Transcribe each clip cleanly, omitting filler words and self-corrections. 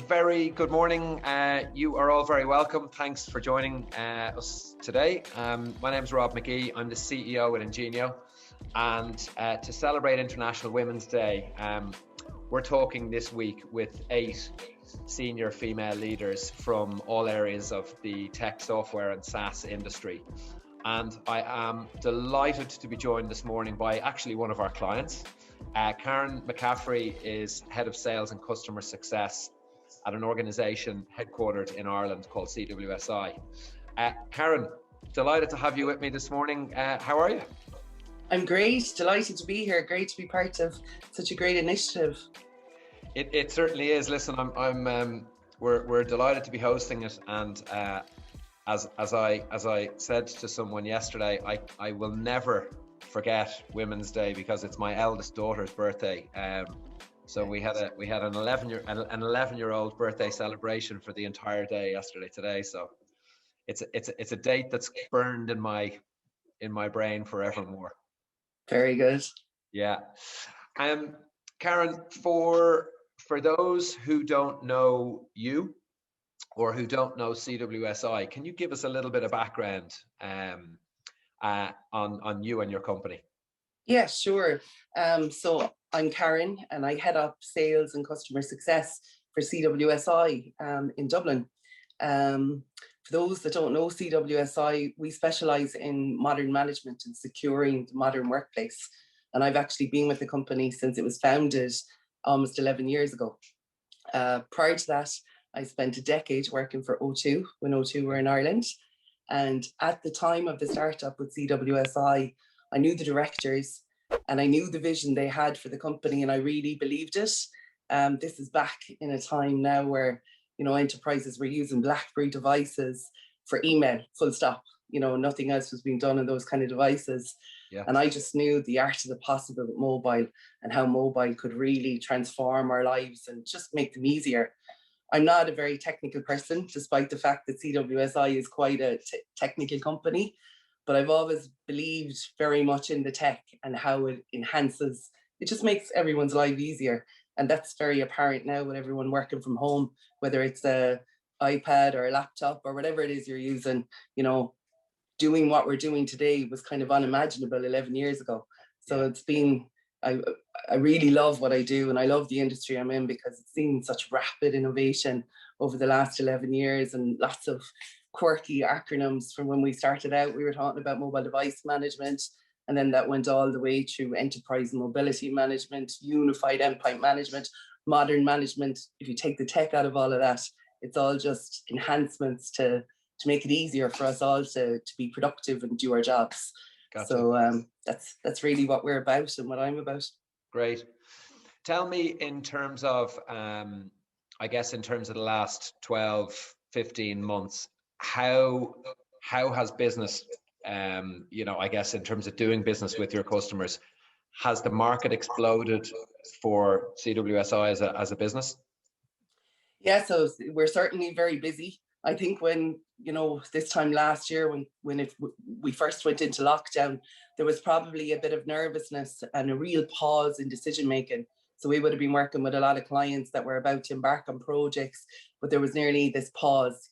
Very good morning. You are all very welcome. Thanks for joining us today. My name is Rob McGee. I'm the CEO at Ingenio. And to celebrate International Women's Day, we're talking this week with 8 senior female leaders from all areas of the tech, software and SaaS industry. And I am delighted to be joined this morning by actually one of our clients. Karyn McCaffrey is Head of Sales and Customer Success at an organisation headquartered in Ireland called CWSI. Karyn, delighted to have you with me this morning. How are you? I'm great, delighted to be here. Great to be part of such a great initiative. It certainly is. Listen, we're delighted to be hosting it, and as I said to someone yesterday, I will never forget Women's Day because it's my eldest daughter's birthday. So we had an 11-year-old birthday celebration for the entire day today. So it's a date that's burned in my brain forevermore. Very good. Yeah. Karyn, for those who don't know you or who don't know CWSI, can you give us a little bit of background on you and your company? Yeah, sure. So I'm Karyn and I head up sales and customer success for CWSI in Dublin. For those that don't know CWSI, we specialise in modern management and securing the modern workplace. And I've actually been with the company since it was founded almost 11 years ago. Prior to that, I spent a decade working for O2 when O2 were in Ireland. And at the time of the startup with CWSI, I knew the directors and I knew the vision they had for the company, and I really believed it. This is back in a time now where, enterprises were using BlackBerry devices for email, full stop. Nothing else was being done on those kind of devices. Yeah. And I just knew the art of the possible with mobile and how mobile could really transform our lives and just make them easier. I'm not a very technical person, despite the fact that CWSI is quite a technical company, but I've always believed very much in the tech and how it enhances, it just makes everyone's life easier. And that's very apparent now with everyone working from home, whether it's a iPad or a laptop or whatever it is you're using. Doing what we're doing today was kind of unimaginable 11 years ago. So it's been, I really love what I do, and I love the industry I'm in because it's seen such rapid innovation over the last 11 years and lots of quirky acronyms. From when we started out, we were talking about mobile device management, and then that went all the way through enterprise mobility management, unified endpoint management, modern management. If you take the tech out of all of that, it's all just enhancements to make it easier for us all to be productive and do our jobs. Gotcha. So that's really what we're about and what I'm about. Great. Tell me, in terms of, I guess, in terms of the last 12, 15 months, how has business, I guess, in terms of doing business with your customers, has the market exploded for CWSI as a business? Yeah, so we're certainly very busy. I think when, this time last year, when we first went into lockdown, there was probably a bit of nervousness and a real pause in decision making. So we would have been working with a lot of clients that were about to embark on projects, but there was nearly this pause,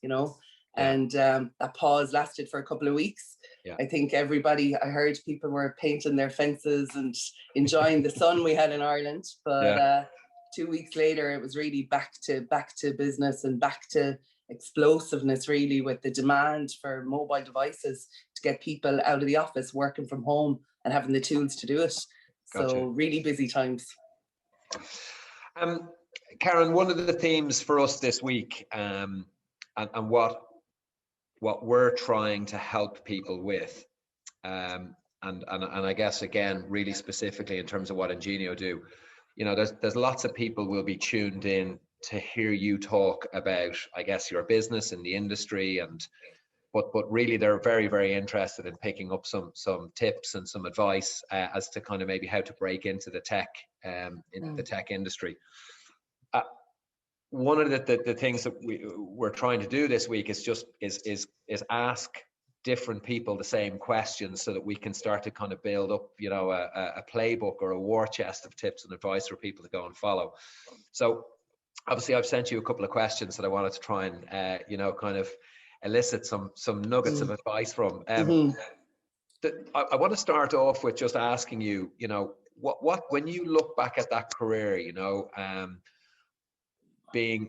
and that pause lasted for a couple of weeks. Yeah. I think I heard people were painting their fences and enjoying the sun we had in Ireland, but 2 weeks later, it was really back to business and back to explosiveness, really, with the demand for mobile devices to get people out of the office, working from home and having the tools to do it. Gotcha. So really busy times. Karyn, one of the themes for us this week, and what we're trying to help people with, and I guess, again, really specifically in terms of what Ingenio do, there's lots of people will be tuned in to hear you talk about, I guess, your business and the industry, but really they're very, very interested in picking up some tips and some advice as to kind of maybe how to break into the tech the tech industry. One of the things that we're trying to do this week is ask different people the same questions so that we can start to kind of build up, a playbook or a war chest of tips and advice for people to go and follow. So obviously I've sent you a couple of questions that I wanted to try and, you know, kind of elicit some nuggets of advice from. Mm-hmm. I want to start off with just asking you, you know, what when you look back at that career, you know, being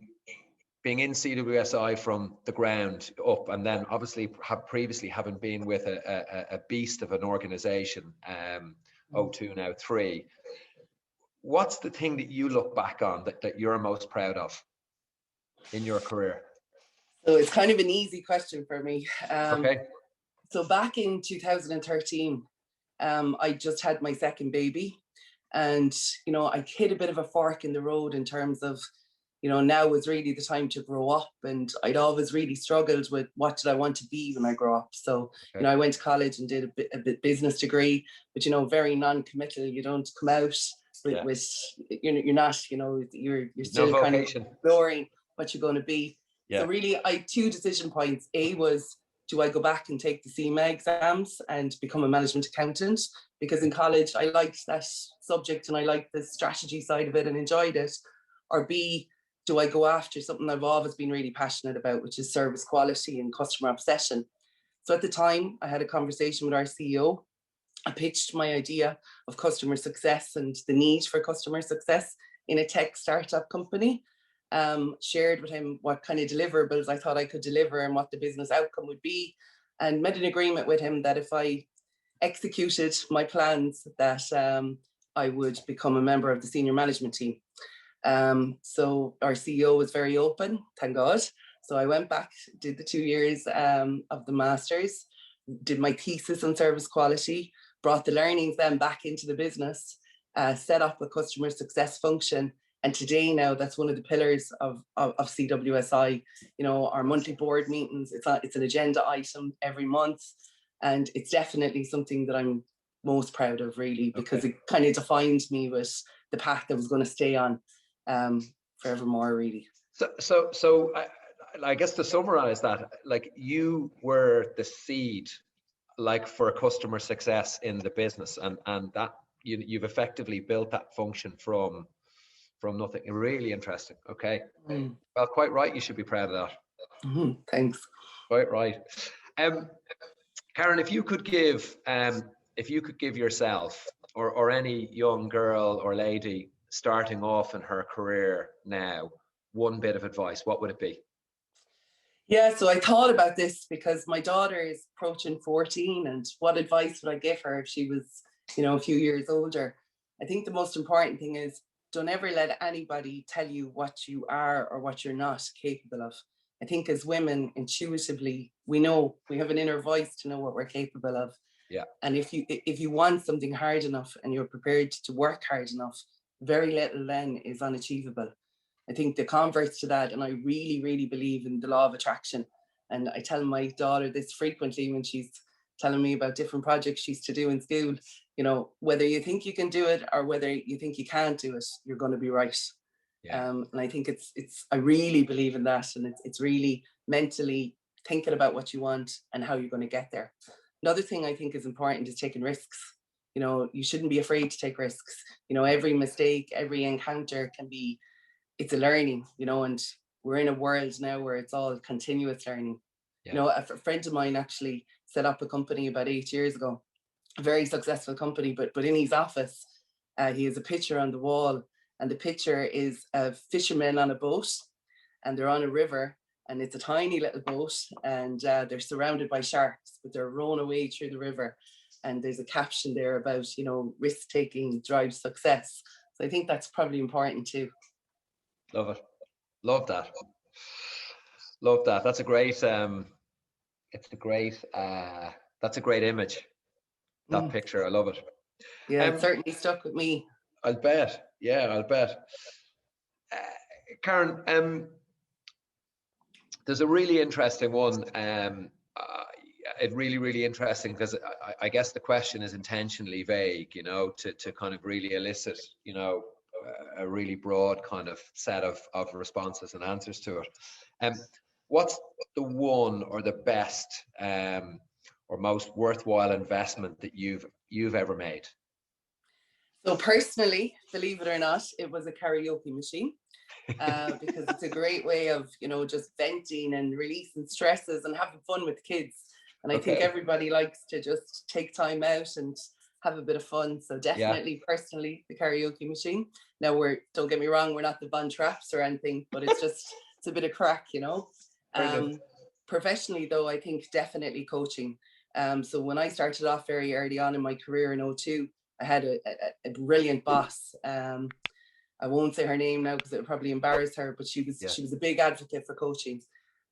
in CWSI from the ground up, and then obviously previously having been with a beast of an organization, 02 now 3. What's the thing that you look back on that you're most proud of in your career? So it's kind of an easy question for me. Okay. So back in 2013, I just had my second baby, and you know, I hit a bit of a fork in the road in terms of, you know, now was really the time to grow up, and I'd always really struggled with what did I want to be when I grow up. So, okay, you know, I went to college and did a bit business degree, but you know, very non-committal. You don't come out with you're not, you know, you're still kind of exploring what you're going to be. So really, I had 2 decision points. A was, do I go back and take the CMA exams and become a management accountant? Because in college, I liked that subject and I liked the strategy side of it and enjoyed it. Or B, do I go after something I've always been really passionate about, which is service quality and customer obsession? So at the time, I had a conversation with our CEO. I pitched my idea of customer success and the need for customer success in a tech startup company. Shared with him what kind of deliverables I thought I could deliver and what the business outcome would be, and made an agreement with him that if I executed my plans, that I would become a member of the senior management team. So our CEO was very open, thank God. So I went back, did the 2 years of the master's, did my thesis on service quality, brought the learnings then back into the business, set up a customer success function. And today now, that's one of the pillars of CWSI. You know, our monthly board meetings, it's an agenda item every month. And it's definitely something that I'm most proud of, really, because it kind of defined me with the path I was going to stay on forevermore, really. So I guess to summarize that, like, you were the seed, like, for customer success in the business, and that you've effectively built that function from nothing. Really interesting. Okay. Well, quite right. You should be proud of that. Thanks. Quite right. Karyn, if you could give yourself or any young girl or lady starting off in her career now one bit of advice, what would it be? Yeah, so I thought about this because my daughter is approaching 14, and what advice would I give her if she was, you know, a few years older? I think the most important thing is, don't ever let anybody tell you what you are or what you're not capable of. I think as women, intuitively, we know, we have an inner voice to know what we're capable of. Yeah. And if you want something hard enough and you're prepared to work hard enough, very little then is unachievable. I think the converse to that, and I really, really believe in the law of attraction. And I tell my daughter this frequently when she's telling me about different projects she's to do in school. You know, whether you think you can do it or whether you think you can't do it, you're going to be right. Yeah. And I think I really believe in that. And it's really mentally thinking about what you want and how you're going to get there. Another thing I think is important is taking risks. You know, you shouldn't be afraid to take risks. You know, every mistake, every encounter it's a learning, you know, and we're in a world now where it's all continuous learning. Yeah. You know, a friend of mine actually set up a company about 8 years ago, a very successful company, but in his office, he has a picture on the wall, and the picture is a fisherman on a boat, and they're on a river, and it's a tiny little boat, and they're surrounded by sharks, but they're rowing away through the river. And there's a caption there about, you know, risk-taking drives success. So I think that's probably important too. Love it. Love that. Love that. That's a great that's a great image. That picture. I love it. Yeah, it certainly stuck with me. I'll bet. Yeah, I'll bet. Karyn, there's a really interesting one. It's really, really interesting because I guess the question is intentionally vague, you know, to kind of really elicit, you know, a really broad kind of set of responses and answers to it. What's the one or the best or most worthwhile investment that you've ever made? So personally, believe it or not, it was a karaoke machine. Because it's a great way of, just venting and releasing stresses and having fun with kids. And I think everybody likes to just take time out and have a bit of fun. So definitely, personally, the karaoke machine. Now don't get me wrong, we're not the Von Trapps or anything, but it's a bit of crack, Professionally though, I think definitely coaching. So when I started off very early on in my career in '02, I had a brilliant boss. I won't say her name now because it would probably embarrass her, but she was a big advocate for coaching.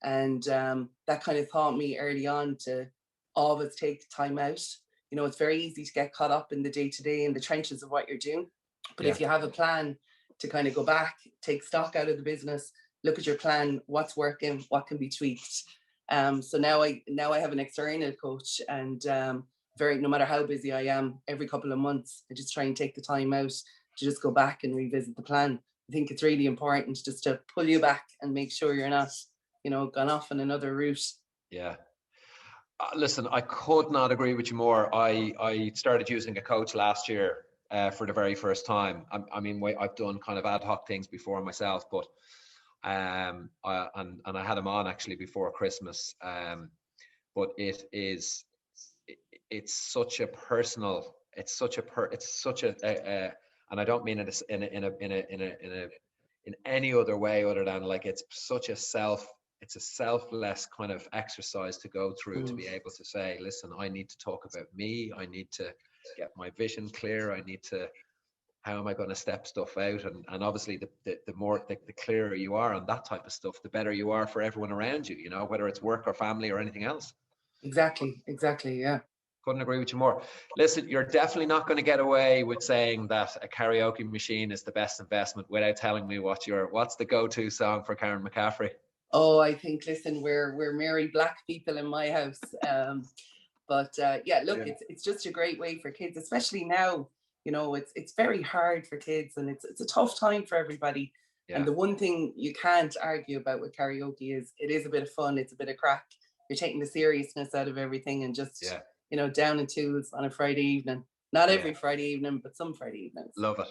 And that kind of taught me early on to always take time out. It's very easy to get caught up in the day-to-day in the trenches of what you're doing. But if you have a plan to kind of go back, take stock out of the business, look at your plan, what's working, what can be tweaked. So now I have an external coach, and no matter how busy I am, every couple of months, I just try and take the time out to just go back and revisit the plan. I think it's really important just to pull you back and make sure you're not, gone off on another route. Yeah. Listen, I could not agree with you more. I started using a coach last year for the very first time. I mean, I've done kind of ad hoc things before myself, but and I had him on actually before Christmas. But it's such a personal. It's such a and I don't mean it in any other way other than like it's a selfless kind of exercise to go through to be able to say, listen, I need to talk about me. I need to get my vision clear. I need to, how am I going to step stuff out? And obviously the clearer you are on that type of stuff, the better you are for everyone around you, whether it's work or family or anything else. Exactly. Yeah. Couldn't agree with you more. Listen, you're definitely not going to get away with saying that a karaoke machine is the best investment without telling me what's the go-to song for Karyn McCaffrey. Oh, I think, listen, we're merry black people in my house. But look, it's just a great way for kids, especially now. It's very hard for kids, and it's a tough time for everybody. Yeah. And the one thing you can't argue about with karaoke is it is a bit of fun. It's a bit of crack. You're taking the seriousness out of everything and just down in tools on a Friday evening. Not every Friday evening, but some Friday evenings. Love it.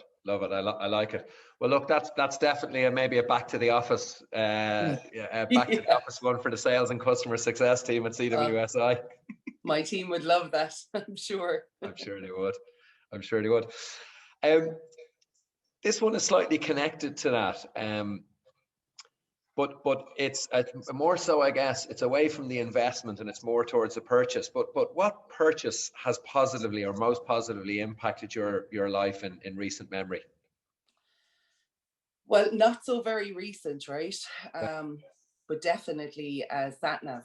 I like it. Well, look, that's definitely maybe a back to the office, to the office one for the sales and customer success team at CWSI. My team would love that, I'm sure. I'm sure they would. This one is slightly connected to that. But it's more so, I guess, it's away from the investment and it's more towards the purchase. But what purchase has positively or most positively impacted your life in recent memory? Well, not so very recent, right? But definitely SatNav.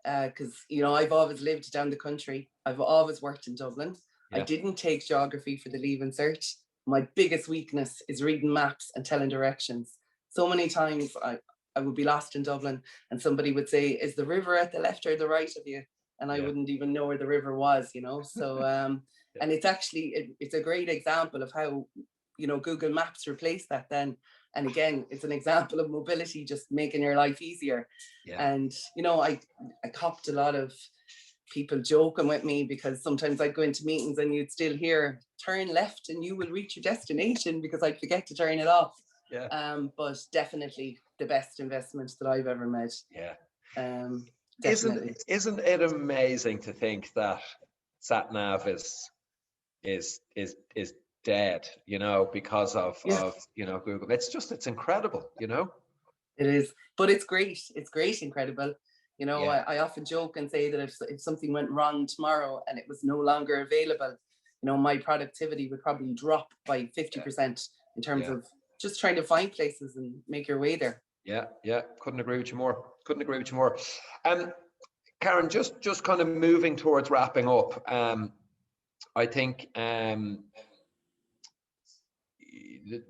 Because, I've always lived down the country. I've always worked in Dublin. Yeah. I didn't take geography for the Leaving Cert. My biggest weakness is reading maps and telling directions. So many times I would be lost in Dublin and somebody would say, is the river at the left or the right of you? And I wouldn't even know where the river was, So, and it's actually, it's a great example of how, Google Maps replaced that then. And again, it's an example of mobility just making your life easier. Yeah. And, I copped a lot of people joking with me because sometimes I'd go into meetings and you'd still hear, turn left and you will reach your destination, because I'd forget to turn it off. Yeah. But definitely the best investment that I've ever made. Yeah. Definitely. Isn't it amazing to think that SatNav is dead, because of Google. It's incredible, It is, but it's great. It's great, incredible. I often joke and say that if something went wrong tomorrow and it was no longer available, my productivity would probably drop by 50% in terms of just trying to find places and make your way there. Yeah. Couldn't agree with you more. Karyn, just kind of moving towards wrapping up. I think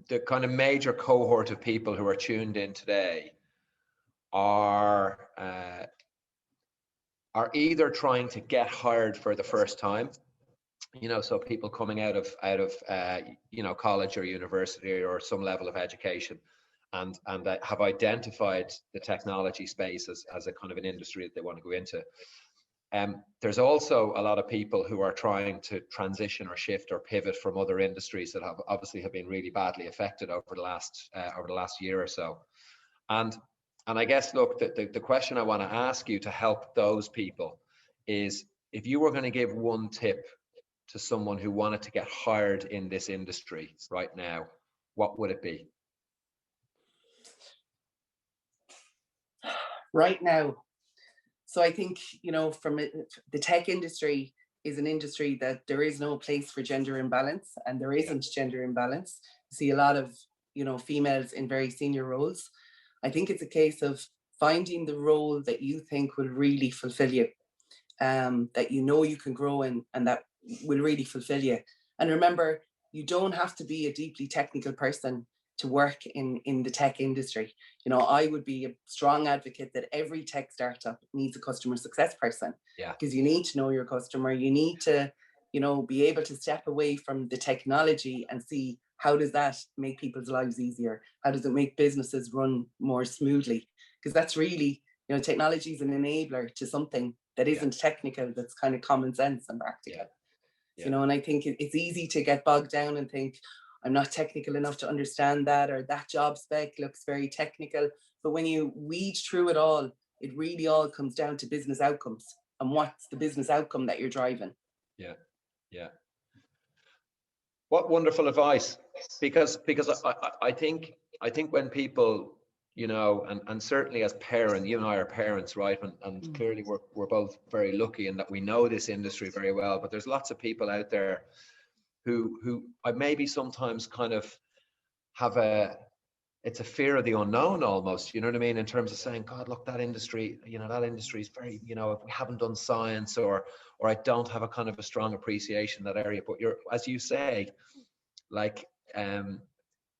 the kind of major cohort of people who are tuned in today are either trying to get hired for the first time, so people coming out of college or university or some level of education, and have identified the technology space as a kind of an industry that they want to go into. there's also a lot of people who are trying to transition or shift or pivot from other industries that have obviously been really badly affected over the last year or so. And I guess, look, the question I want to ask you to help those people is, if you were going to give one tip to someone who wanted to get hired in this industry right now, what would it be? Right now. So I think, from the tech industry is an industry that there is no place for gender imbalance, and there isn't gender imbalance. You see a lot of, females in very senior roles. I think it's a case of finding the role that you think will really fulfill you, that you can grow in, and that will really fulfill you. And remember, you don't have to be a deeply technical person to work in the tech industry. I would be a strong advocate that every tech startup needs a customer success person, because you need to know your customer. You need to, be able to step away from the technology and see, how does that make people's lives easier? How does it make businesses run more smoothly? Because that's really, technology is an enabler to something that isn't technical, that's kind of common sense and practical. And I think it's easy to get bogged down and think, I'm not technical enough to understand that, or that job spec looks very technical. But when you weed through it all, it really all comes down to business outcomes, and what's the business outcome that you're driving. Yeah. What wonderful advice, because I think when people, and certainly as parents, you and I are parents, right? And clearly we're both very lucky in that we know this industry very well, but there's lots of people out there who I maybe sometimes kind of have it's a fear of the unknown almost, you know what I mean? In terms of saying, God, look, that industry is very, if we haven't done science, or I don't have a kind of a strong appreciation in that area. But as you say, like,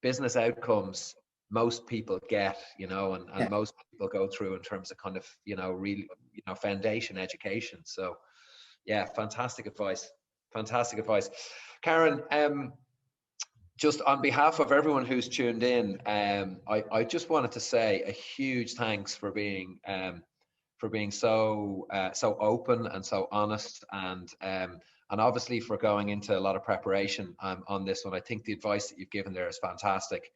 business outcomes, most people get, and most people go through in terms of kind of, really, foundation education. So yeah, fantastic advice. Karyn, just on behalf of everyone who's tuned in, I just wanted to say a huge thanks for being so open and so honest, and obviously for going into a lot of preparation on this one. I think the advice that you've given there is fantastic.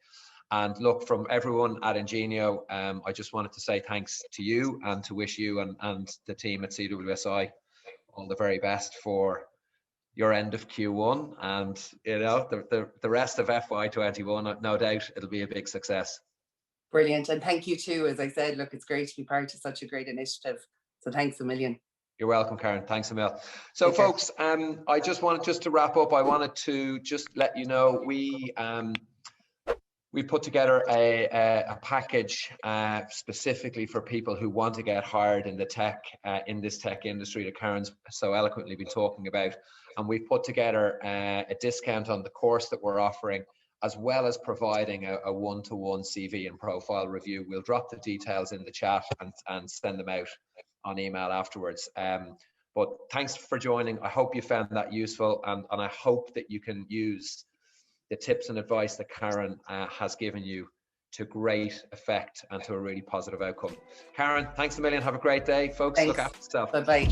And look, from everyone at Ingenio, I just wanted to say thanks to you, and to wish you and the team at CWSI all the very best for your end of Q1, and the rest of FY21. No doubt it'll be a big success. Brilliant, and thank you too. As I said, look, it's great to be part of such a great initiative. So thanks a million. You're welcome, Karyn. Thanks a million. So, folks, I just wanted to wrap up. I wanted to just let you know we put together a package specifically for people who want to get hired in this tech industry that Karyn's so eloquently been talking about. And we've put together a discount on the course that we're offering, as well as providing a one-to-one CV and profile review. We'll drop the details in the chat and send them out on email afterwards. But thanks for joining. I hope you found that useful, and I hope that you can use the tips and advice that Karyn has given you to great effect and to a really positive outcome. Karyn, thanks a million. Have a great day, folks. Thanks. Look after yourself. Bye-bye.